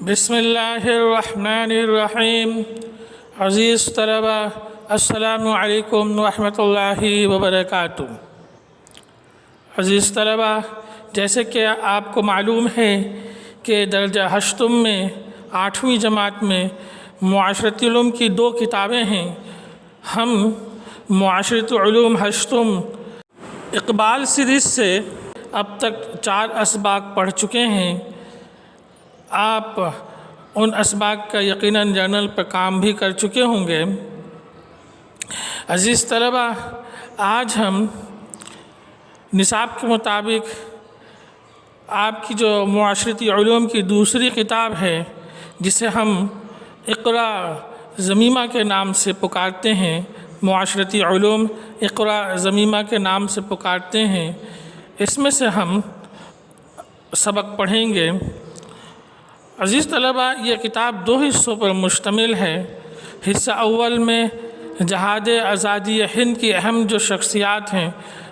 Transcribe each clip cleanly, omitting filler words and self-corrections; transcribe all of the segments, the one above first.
بسم اللہ الرحمن الرحیم۔ عزیز طلبہ، السلام علیکم ورحمۃ اللہ وبرکاتہ۔ عزیز طلبہ، جیسے کہ آپ کو معلوم ہے کہ درجہ ہشتم میں 8ویں جماعت میں معاشرتی علوم کی 2 کتابیں ہیں۔ ہم معاشرتی علوم ہشتم اقبال سیریز سے اب تک 4 اسباق پڑھ چکے ہیں۔ آپ ان اسباق کا یقیناً جرنل پر کام بھی کر چکے ہوں گے۔ عزیز طلبہ، آج ہم نصاب کے مطابق آپ کی جو معاشرتی علوم کی دوسری کتاب ہے، جسے ہم اقرا ضمیمہ کے نام سے پکارتے ہیں، معاشرتی علوم اقرا ضمیمہ کے نام سے پکارتے ہیں، اس میں سے ہم سبق پڑھیں گے۔ عزیز طلبہ، یہ کتاب 2 حصوں پر مشتمل ہے۔ حصہ اول میں جہاد آزادی ہند کی اہم جو شخصیات ہیں،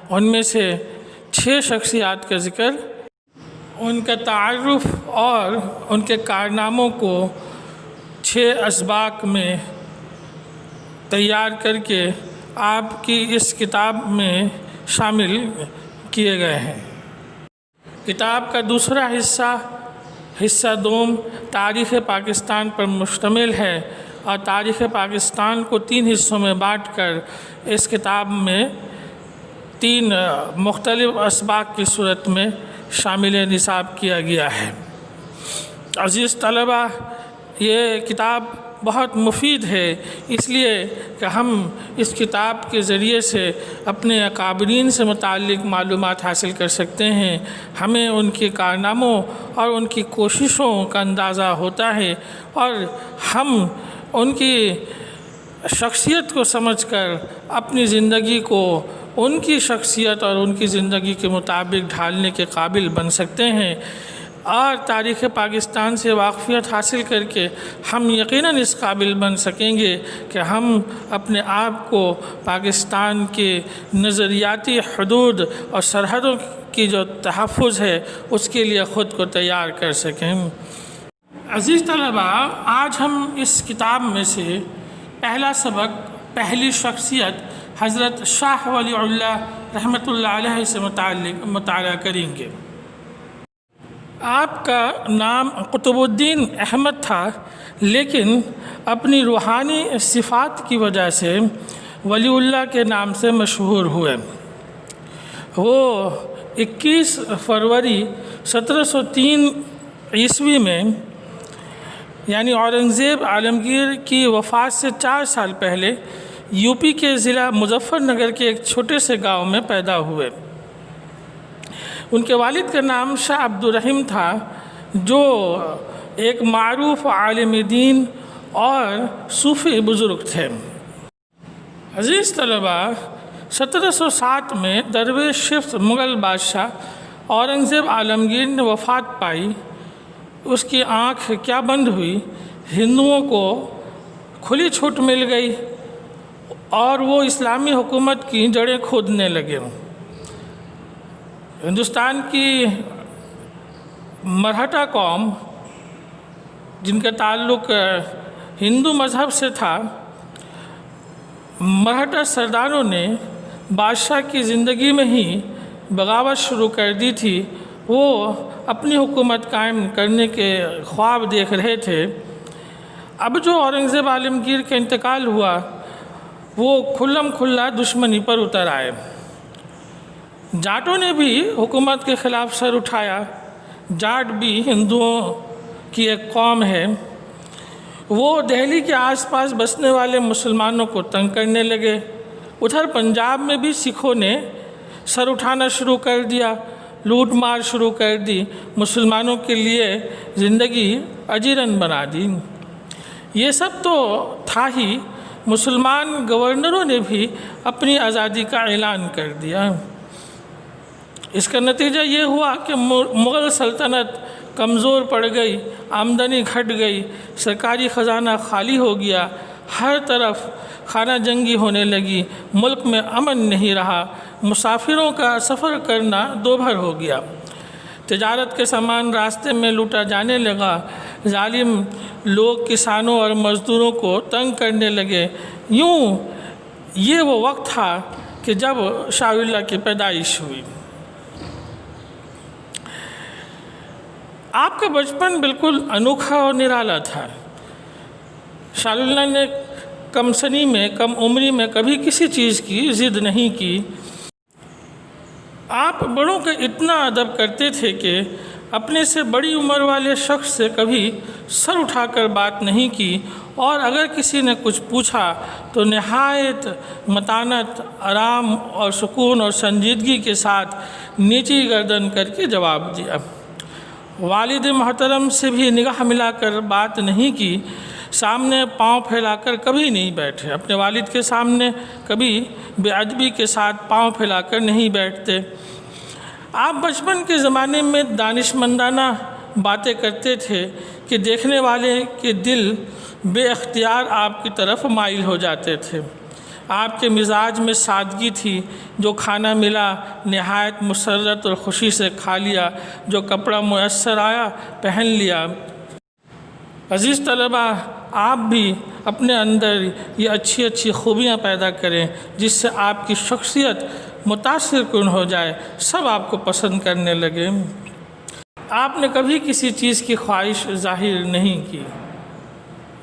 ان میں سے 6 شخصیات کا ذکر، ان کا تعارف اور ان کے کارناموں کو 6 اسباق میں تیار کر کے آپ کی اس کتاب میں شامل کیے گئے ہیں۔ کتاب کا دوسرا حصہ دوم تاریخ پاکستان پر مشتمل ہے، اور تاریخ پاکستان کو 3 حصوں میں بانٹ کر اس کتاب میں 3 مختلف اسباق کی صورت میں شامل نصاب کیا گیا ہے۔ عزیز طلبہ، یہ کتاب بہت مفید ہے، اس لیے کہ ہم اس کتاب کے ذریعے سے اپنے اکابرین سے متعلق معلومات حاصل کر سکتے ہیں۔ ہمیں ان کے کارناموں اور ان کی کوششوں کا اندازہ ہوتا ہے، اور ہم ان کی شخصیت کو سمجھ کر اپنی زندگی کو ان کی شخصیت اور ان کی زندگی کے مطابق ڈھالنے کے قابل بن سکتے ہیں، اور تاریخ پاکستان سے واقفیت حاصل کر کے ہم یقیناً اس قابل بن سکیں گے کہ ہم اپنے آپ کو پاکستان کے نظریاتی حدود اور سرحدوں کی جو تحفظ ہے اس کے لیے خود کو تیار کر سکیں۔ عزیز طلبہ، آج ہم اس کتاب میں سے پہلا سبق، پہلی شخصیت حضرت شاہ ولی اللہ رحمۃ اللہ علیہ سے متعلق مطالعہ کریں گے۔ آپ کا نام قطب الدین احمد تھا، لیکن اپنی روحانی صفات کی وجہ سے ولی اللہ کے نام سے مشہور ہوئے۔ وہ 21 فروری 1703 عیسوی میں، یعنی اورنگزیب عالمگیر کی وفات سے 4 سال پہلے، یوپی کے ضلع مظفر نگر کے ایک چھوٹے سے گاؤں میں پیدا ہوئے۔ ان کے والد کا نام شاہ عبد الرحیم تھا، جو ایک معروف عالم دین اور صوفی بزرگ تھے۔ عزیز طلبہ، 1707 میں درویش شفت مغل بادشاہ اورنگزیب عالمگیر نے وفات پائی۔ اس کی آنکھ کیا بند ہوئی، ہندوؤں کو کھلی چھوٹ مل گئی اور وہ اسلامی حکومت کی جڑیں کھودنے لگے۔ ہندوستان کی مرہٹا قوم، جن کا تعلق ہندو مذہب سے تھا، مرہٹا سرداروں نے بادشاہ کی زندگی میں ہی بغاوت شروع کر دی تھی۔ وہ اپنی حکومت قائم کرنے کے خواب دیکھ رہے تھے۔ اب جو اورنگزیب عالمگیر کا انتقال ہوا، وہ کھلم کھلا دشمنی پر اتر آئے۔ جاٹوں نے بھی حکومت کے خلاف سر اٹھایا۔ جاٹ بھی ہندوؤں کی ایک قوم ہے۔ وہ دہلی کے آس پاس بسنے والے مسلمانوں کو تنگ کرنے لگے۔ ادھر پنجاب میں بھی سکھوں نے سر اٹھانا شروع کر دیا، لوٹ مار شروع کر دی، مسلمانوں کے لیے زندگی اجیرن بنا دی۔ یہ سب تو تھا ہی، مسلمان گورنروں نے بھی اپنی آزادی کا اعلان کر دیا۔ اس کا نتیجہ یہ ہوا کہ مغل سلطنت کمزور پڑ گئی، آمدنی گھٹ گئی، سرکاری خزانہ خالی ہو گیا، ہر طرف خانہ جنگی ہونے لگی، ملک میں امن نہیں رہا، مسافروں کا سفر کرنا دوبھر ہو گیا، تجارت کے سامان راستے میں لوٹا جانے لگا، ظالم لوگ کسانوں اور مزدوروں کو تنگ کرنے لگے۔ یوں یہ وہ وقت تھا کہ جب شاہ ولی اللہ کی پیدائش ہوئی۔ آپ کا بچپن بالکل انوکھا اور نرالا تھا۔ شاہ ولی اللہ نے کم سنی میں، کم عمری میں کبھی کسی چیز کی ضد نہیں کی۔ آپ بڑوں کا اتنا ادب کرتے تھے کہ اپنے سے بڑی عمر والے شخص سے کبھی سر اٹھا کر بات نہیں کی، اور اگر کسی نے کچھ پوچھا تو نہایت متانت، آرام اور سکون اور سنجیدگی کے ساتھ نیچی گردن کر کے جواب دیا۔ والد محترم سے بھی نگاہ ملا کر بات نہیں کی، سامنے پاؤں پھیلا کر کبھی نہیں بیٹھے۔ اپنے والد کے سامنے کبھی بے ادبی کے ساتھ پاؤں پھیلا کر نہیں بیٹھتے۔ آپ بچپن کے زمانے میں دانشمندانہ باتیں کرتے تھے کہ دیکھنے والے کے دل بے اختیار آپ کی طرف مائل ہو جاتے تھے۔ آپ کے مزاج میں سادگی تھی، جو کھانا ملا نہایت مسرت اور خوشی سے کھا لیا، جو کپڑا میسر آیا پہن لیا۔ عزیز طلبہ، آپ بھی اپنے اندر یہ اچھی اچھی خوبیاں پیدا کریں جس سے آپ کی شخصیت متاثر کن ہو جائے، سب آپ کو پسند کرنے لگے۔ آپ نے کبھی کسی چیز کی خواہش ظاہر نہیں کی۔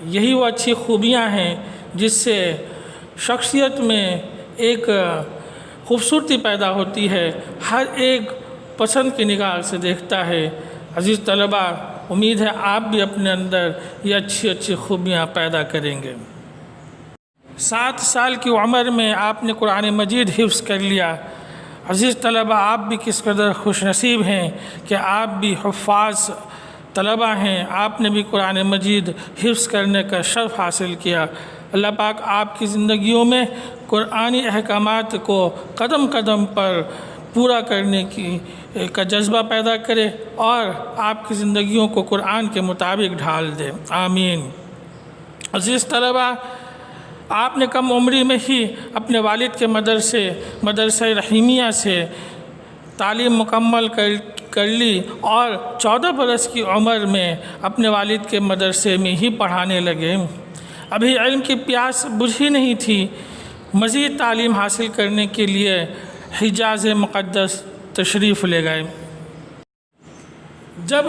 یہی وہ اچھی خوبیاں ہیں جس سے شخصیت میں ایک خوبصورتی پیدا ہوتی ہے، ہر ایک پسند کی نگاہ سے دیکھتا ہے۔ عزیز طلبہ، امید ہے آپ بھی اپنے اندر یہ اچھی اچھی خوبیاں پیدا کریں گے۔ 7 سال کی عمر میں آپ نے قرآن مجید حفظ کر لیا۔ عزیز طلبہ، آپ بھی کس قدر خوش نصیب ہیں کہ آپ بھی حفاظ طلبہ ہیں، آپ نے بھی قرآن مجید حفظ کرنے کا شرف حاصل کیا۔ اللہ پاک آپ کی زندگیوں میں قرآنی احکامات کو قدم قدم پر پورا کرنے کا جذبہ پیدا کرے اور آپ کی زندگیوں کو قرآن کے مطابق ڈھال دے، آمین۔ عزیز طلبہ، آپ نے کم عمری میں ہی اپنے والد کے مدرسہ رحیمیہ سے تعلیم مکمل کر لی اور 14 برس کی عمر میں اپنے والد کے مدرسے میں ہی پڑھانے لگے۔ ابھی علم کی پیاس بجھی نہیں تھی، مزید تعلیم حاصل کرنے کے لیے حجاز مقدس تشریف لے گئے۔ جب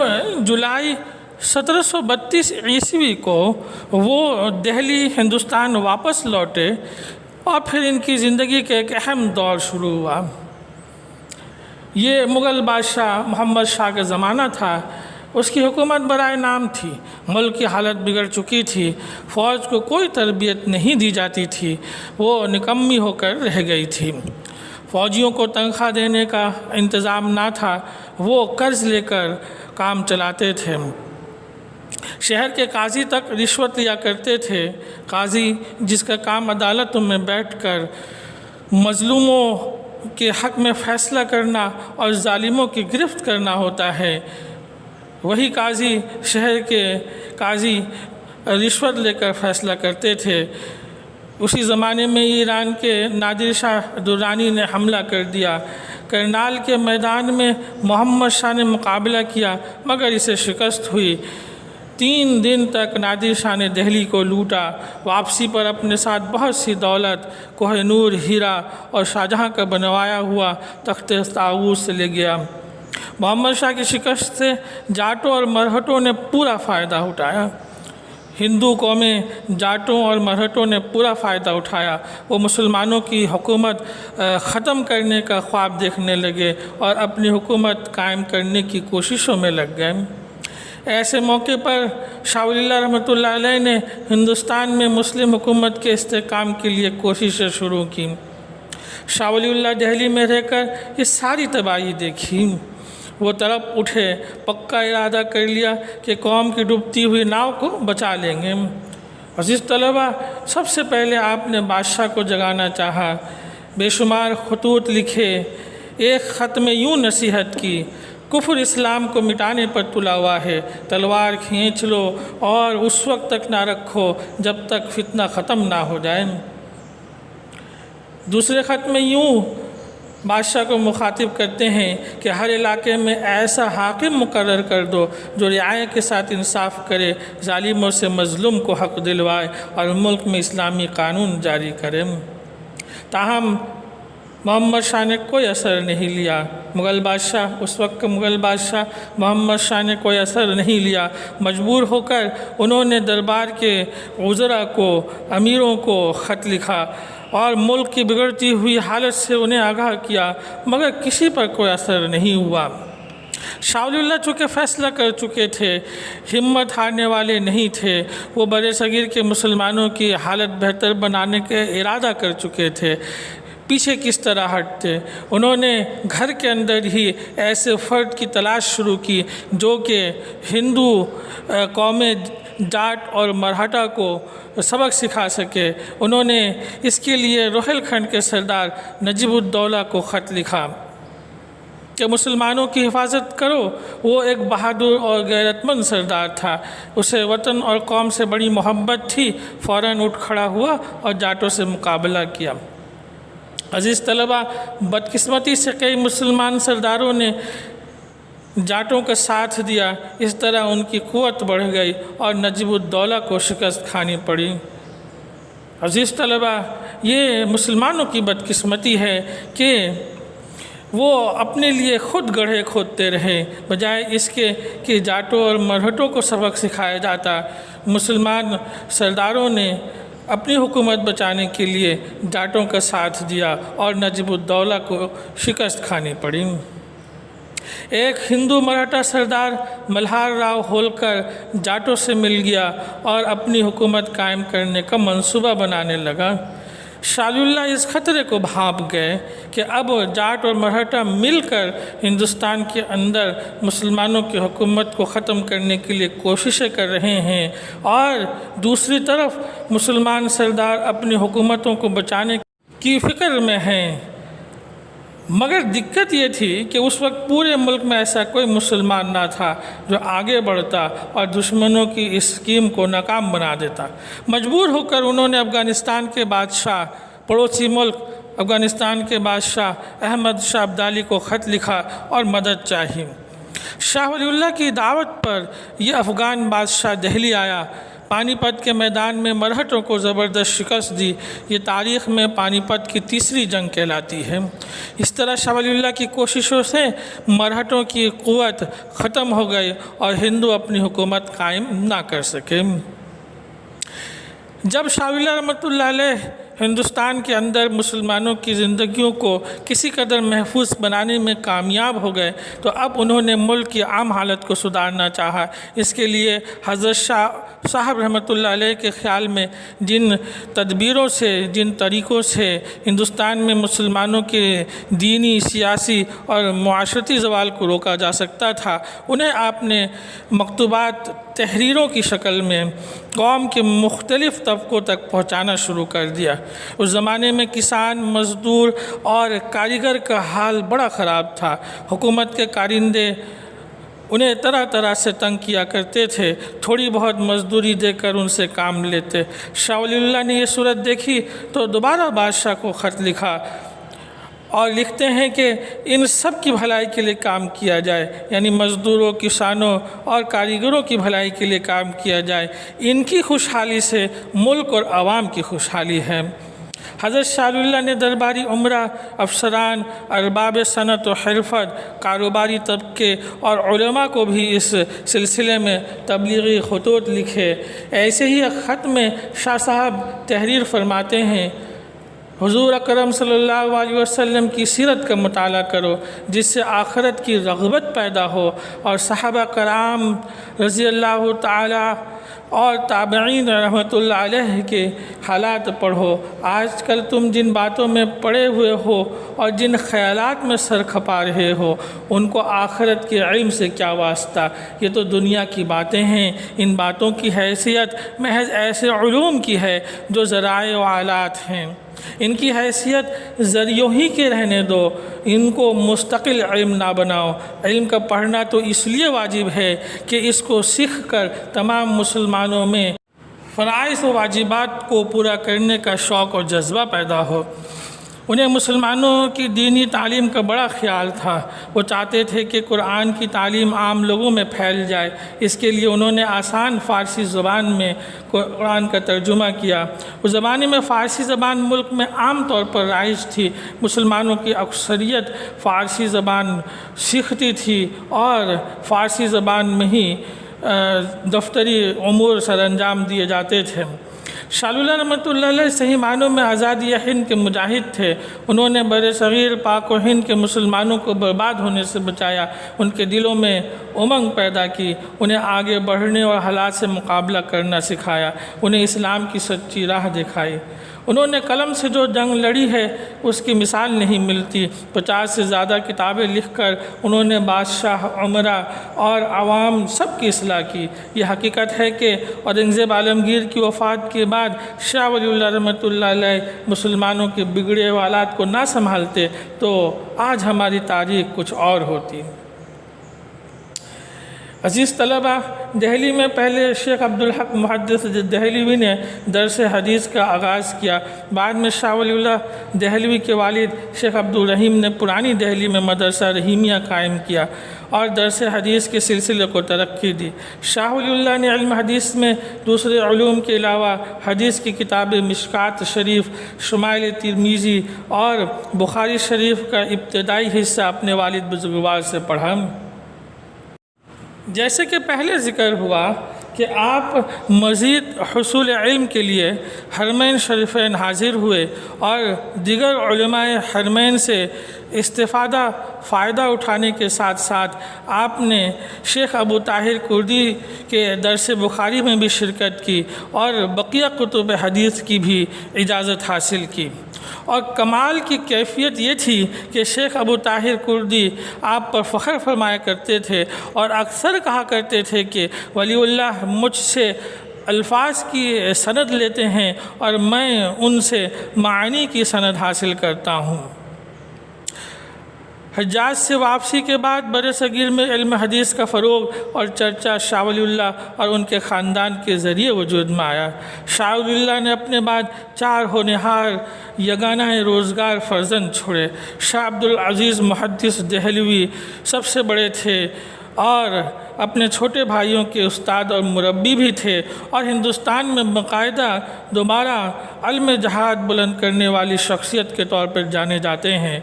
جولائی 1732 عیسوی کو وہ دہلی ہندوستان واپس لوٹے اور پھر ان کی زندگی کا ایک اہم دور شروع ہوا۔ یہ مغل بادشاہ محمد شاہ کا زمانہ تھا۔ اس کی حکومت برائے نام تھی، ملک کی حالت بگڑ چکی تھی، فوج کو کوئی تربیت نہیں دی جاتی تھی، وہ نکمی ہو کر رہ گئی تھی۔ فوجیوں کو تنخواہ دینے کا انتظام نہ تھا، وہ قرض لے کر کام چلاتے تھے۔ شہر کے قاضی تک رشوت لیا کرتے تھے۔ قاضی، جس کا کام عدالتوں میں بیٹھ کر مظلوموں کے حق میں فیصلہ کرنا اور ظالموں کی گرفت کرنا ہوتا ہے، وہی قاضی، شہر کے قاضی رشوت لے کر فیصلہ کرتے تھے۔ اسی زمانے میں ایران کے نادر شاہ درانی نے حملہ کر دیا۔ کرنال کے میدان میں محمد شاہ نے مقابلہ کیا مگر اسے شکست ہوئی۔ 3 دن تک نادر شاہ نے دہلی کو لوٹا۔ واپسی پر اپنے ساتھ بہت سی دولت، کوہ نور، ہیرا اور شاہجہاں کا بنوایا ہوا تخت طاؤس سے لے گیا۔ محمد شاہ کی شکست سے جاٹوں اور مرہٹوں نے پورا فائدہ اٹھایا۔ ہندو قومیں، جاٹوں اور مرہٹوں نے پورا فائدہ اٹھایا۔ وہ مسلمانوں کی حکومت ختم کرنے کا خواب دیکھنے لگے اور اپنی حکومت قائم کرنے کی کوششوں میں لگ گئے۔ ایسے موقع پر شاہ ولی اللہ رحمۃ اللہ علیہ نے ہندوستان میں مسلم حکومت کے استحکام کے لیے کوششیں شروع کی۔ شاہ ولی اللہ دہلی میں رہ کر یہ ساری تباہی دیکھی۔ وہ تڑپ اٹھے، پکا ارادہ کر لیا کہ قوم کی ڈوبتی ہوئی ناؤ کو بچا لیں گے۔ عزیز طلبہ، سب سے پہلے آپ نے بادشاہ کو جگانا چاہا، بے شمار خطوط لکھے۔ ایک خط میں یوں نصیحت کی: کفر اسلام کو مٹانے پر تلا ہوا ہے، تلوار کھینچ لو اور اس وقت تک نہ رکھو جب تک فتنہ ختم نہ ہو جائے۔ دوسرے خط میں یوں بادشاہ کو مخاطب کرتے ہیں کہ ہر علاقے میں ایسا حاکم مقرر کر دو جو رعایا کے ساتھ انصاف کرے، ظالموں سے مظلوم کو حق دلوائے اور ملک میں اسلامی قانون جاری کرے۔ تاہم محمد شاہ نے کوئی اثر نہیں لیا۔ مغل بادشاہ، اس وقت کا مغل بادشاہ محمد شاہ نے کوئی اثر نہیں لیا۔ مجبور ہو کر انہوں نے دربار کے وزراء کو، امیروں کو خط لکھا اور ملک کی بگڑتی ہوئی حالت سے انہیں آگاہ کیا، مگر کسی پر کوئی اثر نہیں ہوا۔ شاہ ولی اللہ چونکہ فیصلہ کر چکے تھے، ہمت ہارنے والے نہیں تھے، وہ بر صغیر کے مسلمانوں کی حالت بہتر بنانے کے ارادہ کر چکے تھے۔ پیچھے کس طرح ہٹتے؟ انہوں نے گھر کے اندر ہی ایسے فرد کی تلاش شروع کی جو کہ ہندو قومیں جاٹ اور مرہٹا کو سبق سکھا سکے۔ انہوں نے اس کے لیے روہیل کھنڈ کے سردار نجیب الدولہ کو خط لکھا کہ مسلمانوں کی حفاظت کرو۔ وہ ایک بہادر اور غیرت مند سردار تھا، اسے وطن اور قوم سے بڑی محبت تھی۔ فوراً اٹھ کھڑا ہوا اور جاٹوں سے مقابلہ کیا۔ عزیز طلبہ، بدقسمتی سے کئی مسلمان سرداروں نے جاٹوں کا ساتھ دیا، اس طرح ان کی قوت بڑھ گئی اور نجیب الدولہ کو شکست کھانی پڑی۔ عزیز طلبہ، یہ مسلمانوں کی بدقسمتی ہے کہ وہ اپنے لیے خود گڑھے کھودتے رہے، بجائے اس کے کہ جاٹوں اور مرہٹوں کو سبق سکھایا جاتا۔ مسلمان سرداروں نے اپنی حکومت بچانے کے لیے جاٹوں کا ساتھ دیا اور نجیب الدولہ کو شکست کھانی پڑی۔ ایک ہندو مرہٹا سردار ملہار راؤ ہولکر جاٹوں سے مل گیا اور اپنی حکومت قائم کرنے کا منصوبہ بنانے لگا۔ شاہ ولی اللہ اس خطرے کو بھانپ گئے کہ اب جاٹ اور مرہٹا مل کر ہندوستان کے اندر مسلمانوں کی حکومت کو ختم کرنے کے لیے کوششیں کر رہے ہیں، اور دوسری طرف مسلمان سردار اپنی حکومتوں کو بچانے کی فکر میں ہیں۔ مگر دقت یہ تھی کہ اس وقت پورے ملک میں ایسا کوئی مسلمان نہ تھا جو آگے بڑھتا اور دشمنوں کی اس اسکیم کو ناکام بنا دیتا۔ مجبور ہو کر انہوں نے افغانستان کے بادشاہ، پڑوسی ملک افغانستان کے بادشاہ احمد شاہ ابدالی کو خط لکھا اور مدد چاہی۔ شاہ ولی اللہ کی دعوت پر یہ افغان بادشاہ دہلی آیا، پانی پت کے میدان میں مرہٹوں کو زبردست شکست دی۔ یہ تاریخ میں پانی پت کی تیسری جنگ کہلاتی ہے۔ اس طرح شاہ ولی اللہ کی کوششوں سے مرہٹوں کی قوت ختم ہو گئی اور ہندو اپنی حکومت قائم نہ کر سکے۔ جب شاہ ولی اللہ رحمۃ اللہ علیہ ہندوستان کے اندر مسلمانوں کی زندگیوں کو کسی قدر محفوظ بنانے میں کامیاب ہو گئے تو اب انہوں نے ملک کی عام حالت کو سدھارنا چاہا۔ اس کے لیے حضرت شاہ صاحب رحمۃ اللہ علیہ کے خیال میں جن تدبیروں سے، جن طریقوں سے ہندوستان میں مسلمانوں کے دینی، سیاسی اور معاشرتی زوال کو روکا جا سکتا تھا، انہیں آپ نے مکتوبات، تحریروں کی شکل میں قوم کے مختلف طبقوں تک پہنچانا شروع کر دیا۔ اس زمانے میں کسان، مزدور اور کاریگر کا حال بڑا خراب تھا۔ حکومت کے کارندے انہیں طرح طرح سے تنگ کیا کرتے تھے، تھوڑی بہت مزدوری دے کر ان سے کام لیتے۔ شاہ ولی اللہ نے یہ صورت دیکھی تو دوبارہ بادشاہ کو خط لکھا اور لکھتے ہیں کہ ان سب کی بھلائی کے لیے کام کیا جائے، یعنی مزدوروں، کسانوں اور کاریگروں کی بھلائی کے لیے کام کیا جائے۔ ان کی خوشحالی سے ملک اور عوام کی خوشحالی ہے۔ حضرت شاہ ولی اللہ نے درباری عمرہ، افسران، ارباب صنعت و حرفت، کاروباری طبقے اور علماء کو بھی اس سلسلے میں تبلیغی خطوط لکھے۔ ایسے ہی ایک خط میں شاہ صاحب تحریر فرماتے ہیں، حضور اکرم صلی اللہ علیہ وسلم کی سیرت کا مطالعہ کرو جس سے آخرت کی رغبت پیدا ہو، اور صحابہ کرام رضی اللہ تعالی اور تابعین رحمۃ اللہ علیہ کے حالات پڑھو۔ آج کل تم جن باتوں میں پڑے ہوئے ہو اور جن خیالات میں سر کھپا رہے ہو، ان کو آخرت کے علم سے کیا واسطہ؟ یہ تو دنیا کی باتیں ہیں۔ ان باتوں کی حیثیت محض ایسے علوم کی ہے جو ذرائع و آلات ہیں۔ ان کی حیثیت ذریعوں ہی کے رہنے دو، ان کو مستقل علم نہ بناؤ۔ علم کا پڑھنا تو اس لیے واجب ہے کہ اس کو سیکھ کر تمام مسلمانوں میں فرائض و واجبات کو پورا کرنے کا شوق اور جذبہ پیدا ہو۔ انہیں مسلمانوں کی دینی تعلیم کا بڑا خیال تھا۔ وہ چاہتے تھے کہ قرآن کی تعلیم عام لوگوں میں پھیل جائے۔ اس کے لیے انہوں نے آسان فارسی زبان میں قرآن کا ترجمہ کیا۔ اس زمانے میں فارسی زبان ملک میں عام طور پر رائج تھی۔ مسلمانوں کی اکثریت فارسی زبان سیکھتی تھی اور فارسی زبان میں ہی دفتری امور سر انجام دیے جاتے تھے۔ شاہ ولی اللہ رحمۃ اللہ علیہ صحیح معنوں میں آزادی ہند کے مجاہد تھے۔ انہوں نے بر صغیر پاک و ہند کے مسلمانوں کو برباد ہونے سے بچایا، ان کے دلوں میں امنگ پیدا کی، انہیں آگے بڑھنے اور حالات سے مقابلہ کرنا سکھایا، انہیں اسلام کی سچی راہ دکھائی۔ انہوں نے قلم سے جو جنگ لڑی ہے اس کی مثال نہیں ملتی۔ 50 سے زیادہ کتابیں لکھ کر انہوں نے بادشاہ، عمرا اور عوام سب کی اصلاح کی۔ یہ حقیقت ہے کہ اورنگزیب عالمگیر کی وفات کے بعد شاہ ولی اللہ رحمۃ اللہ علیہ مسلمانوں کے بگڑے ہوئے حالات کو نہ سنبھالتے تو آج ہماری تاریخ کچھ اور ہوتی۔ عزیز طلبہ، دہلی میں پہلے شیخ عبدالحق محدث دہلوی نے درس حدیث کا آغاز کیا۔ بعد میں شاہ ولی اللہ دہلوی کے والد شیخ عبدالرحیم نے پرانی دہلی میں مدرسہ رحیمیہ قائم کیا اور درس حدیث کے سلسلے کو ترقی دی۔ شاہ ولی اللہ نے علم حدیث میں دوسرے علوم کے علاوہ حدیث کی کتابیں مشکات شریف، شمائل ترمذی اور بخاری شریف کا ابتدائی حصہ اپنے والد بزرگوار سے پڑھا۔ جیسے کہ پہلے ذکر ہوا کہ آپ مزید حصول علم کے لیے حرمین شریفین حاضر ہوئے اور دیگر علماء حرمین سے فائدہ اٹھانے کے ساتھ ساتھ آپ نے شیخ ابو طاہر کردی کے درس بخاری میں بھی شرکت کی اور بقیہ کتب حدیث کی بھی اجازت حاصل کی۔ اور کمال کی کیفیت یہ تھی کہ شیخ ابو طاہر کردی آپ پر فخر فرمایا کرتے تھے اور اکثر کہا کرتے تھے کہ ولی اللہ مجھ سے الفاظ کی سند لیتے ہیں اور میں ان سے معانی کی سند حاصل کرتا ہوں۔ حجاز سے واپسی کے بعد بر صغیر میں علم حدیث کا فروغ اور چرچا شاہ ولی اللہ اور ان کے خاندان کے ذریعے وجود میں آیا۔ شاہ ولی اللہ نے اپنے بعد 4 ہونہار یگانہ روزگار فرزند چھوڑے۔ شاہ عبدالعزیز محدث دہلوی سب سے بڑے تھے اور اپنے چھوٹے بھائیوں کے استاد اور مربی بھی تھے اور ہندوستان میں باقاعدہ دوبارہ علم جہاد بلند کرنے والی شخصیت کے طور پر جانے جاتے ہیں۔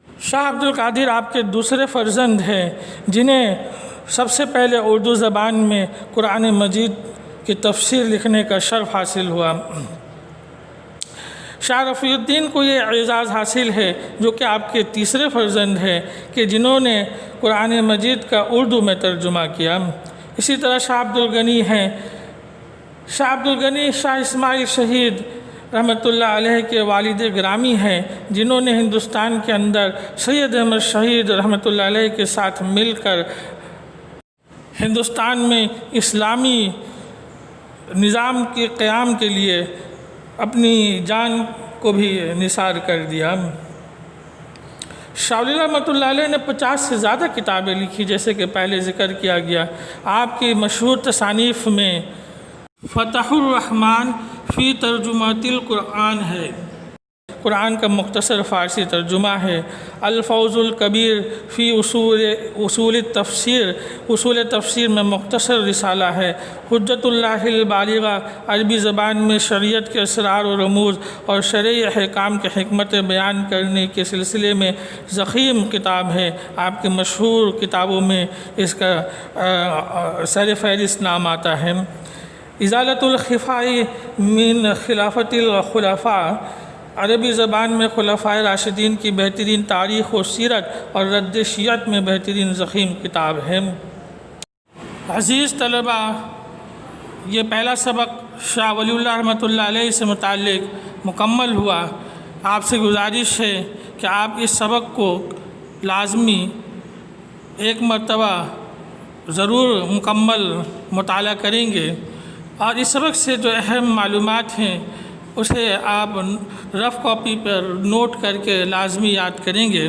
شاہ عبد القادر آپ کے دوسرے فرزند ہیں جنہیں سب سے پہلے اردو زبان میں قرآن مجید کی تفسیر لکھنے کا شرف حاصل ہوا۔ شاہ رفیع الدین کو یہ اعزاز حاصل ہے جو کہ آپ کے تیسرے فرزند ہیں کہ جنہوں نے قرآن مجید کا اردو میں ترجمہ کیا۔ اسی طرح شاہ عبد الغنی ہیں۔ شاہ عبد الغنی شاہ اسماعیل شہید رحمۃ اللہ علیہ کے والد گرامی ہیں جنہوں نے ہندوستان کے اندر سید احمد شہید رحمۃ اللہ علیہ کے ساتھ مل کر ہندوستان میں اسلامی نظام کے قیام کے لیے اپنی جان کو بھی نثار کر دیا۔ شاہ ولی اللہ رحمۃ اللہ علیہ نے 50 سے زیادہ کتابیں لکھی جیسے کہ پہلے ذکر کیا گیا۔ آپ کی مشہور تصانیف میں فتح الرحمن فی ترجمات القرآن ہے، قرآن کا مختصر فارسی ترجمہ ہے۔ الفوز الکبیر فی اصول التفسیر، اصول تفسیر میں مختصر رسالہ ہے۔ حجت اللہ البالغہ، عربی زبان میں شریعت کے اسرار و رموز اور شرعی احکام کے حکمت بیان کرنے کے سلسلے میں ضخیم کتاب ہے۔ آپ کے مشہور کتابوں میں اس کا سر فہرست نام آتا ہے۔ ازالۃ الخفاء من خلافت الخلفاء، عربی زبان میں خلفائے راشدین کی بہترین تاریخ و سیرت اور رد شیعت میں بہترین ضخیم کتاب ہے۔ عزیز طلبہ، یہ پہلا سبق شاہ ولی اللہ رحمۃ اللہ علیہ سے متعلق مکمل ہوا۔ آپ سے گزارش ہے کہ آپ اس سبق کو لازمی ایک مرتبہ ضرور مکمل مطالعہ کریں گے اور اس سبق سے جو اہم معلومات ہیں اسے آپ رف کاپی پر نوٹ کر کے لازمی یاد کریں گے۔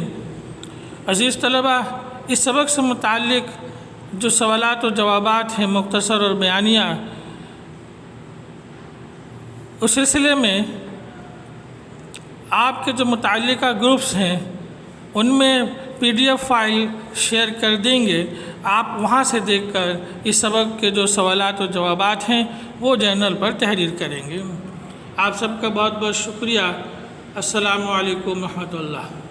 عزیز طلبہ، اس سبق سے متعلق جو سوالات و جوابات ہیں مختصر اور بیانیہ، اس سلسلے میں آپ کے جو متعلقہ گروپس ہیں ان میں PDF فائل شیئر کر دیں گے، آپ وہاں سے دیکھ کر اس سبق کے جو سوالات و جوابات ہیں وہ جرنل پر تحریر کریں گے۔ آپ سب کا بہت بہت شکریہ۔ السلام علیکم ورحمۃ اللہ۔